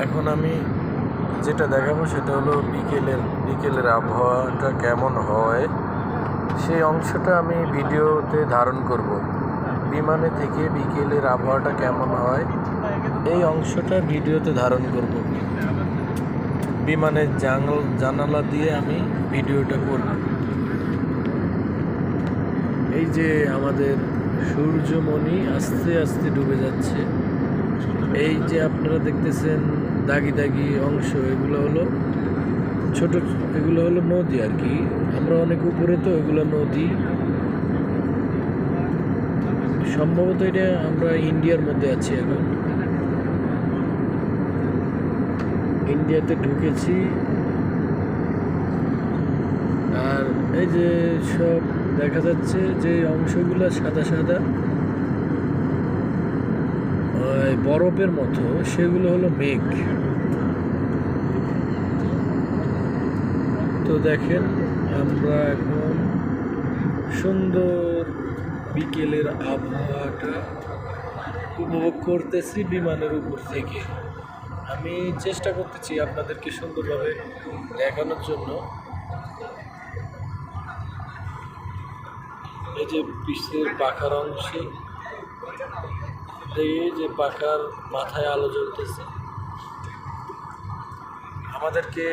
এখন আমি যেটা দেখাবো সেটা হলো বিকেলের আবহাওয়াটা কেমন হয় সেই অংশটা আমি ভিডিওতে ধারণ করব। বিমানে থেকে বিকেলের আবহাওয়াটা কেমন হয় এই অংশটা ভিডিওতে ধারণ করব। বিমানের জানালা দিয়ে আমি ভিডিওটা করব। এই যে আমাদের সূর্যমণি আস্তে আস্তে ডুবে যাচ্ছে। এই যে আপনারা দেখতেছেন দাগি দাগি অংশ, এগুলো হলো এগুলো হলো নদী আর কি। আমরা অনেক উপরে, তো এগুলো নদী। সম্ভবত এটা আমরা ইন্ডিয়ার মধ্যে আছি এখন। ইন্ডিয়াতে ঢুকেছি। আর এই যে সব দেখা যাচ্ছে যে অংশগুলো সাদা সাদা বরফের মতো, সেগুলো হলো মেঘ। তো দেখেন আমরা এখন সুন্দর বিকেলের আবহাওয়াটা উপভোগ করতেছি বিমানের উপর থেকে। আমি চেষ্টা করতেছি আপনাদেরকে সুন্দরভাবে দেখানোর জন্য। এই যে পিছের পাখার অংশে, এই যে পাখার মাথায় আলো জ্বলতেছে। আমাদেরকে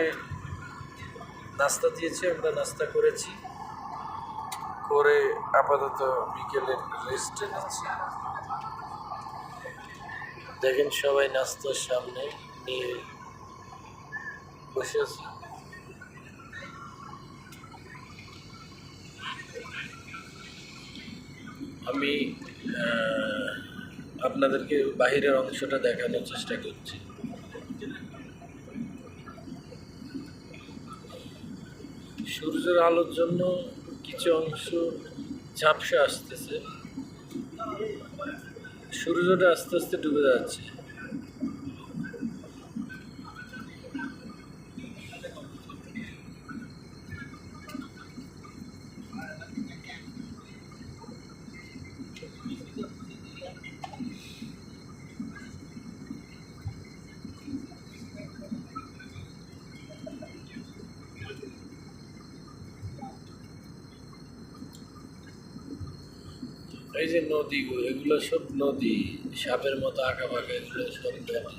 নাস্তা দিয়েছে, আমরা নাস্তা করেছি, করে আপাতত বিকেলের রেস্টে নিচ্ছি। দেখেন সবাই নাস্তার সামনে নিয়ে বসে আছে। আমি আপনাদেরকে বাহিরের অংশটা দেখানোর চেষ্টা করছি। সূর্যের আলোর জন্য কিছু অংশ ঝাপসা আসতেছে, সূর্যটা আস্তে আস্তে ডুবে যাচ্ছে। এই যে নদী, এগুলো সব নদী, সাপের মতো আঁকা বাঁকা, এগুলো সব নদী।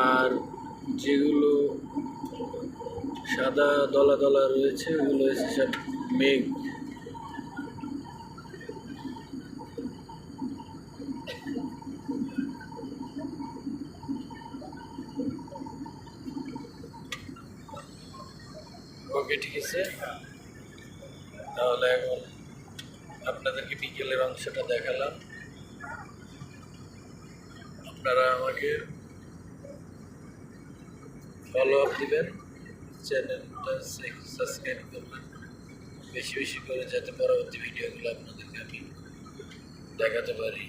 আর যেগুলো সাদা দলা দলা রয়েছে ওগুলো হচ্ছে সব মেঘ। ওকে, ঠিক আছে। তাহলে এখন আপনাদেরকে বিকেলের অংশটা দেখালাম। আপনারা আমাকে ফলো আপ দিবেন, চ্যানেলটা সাবস্ক্রাইব করবেন বেশি বেশি করে, যাতে পরবর্তী ভিডিওগুলো আপনাদেরকে আমি দেখাতে পারি।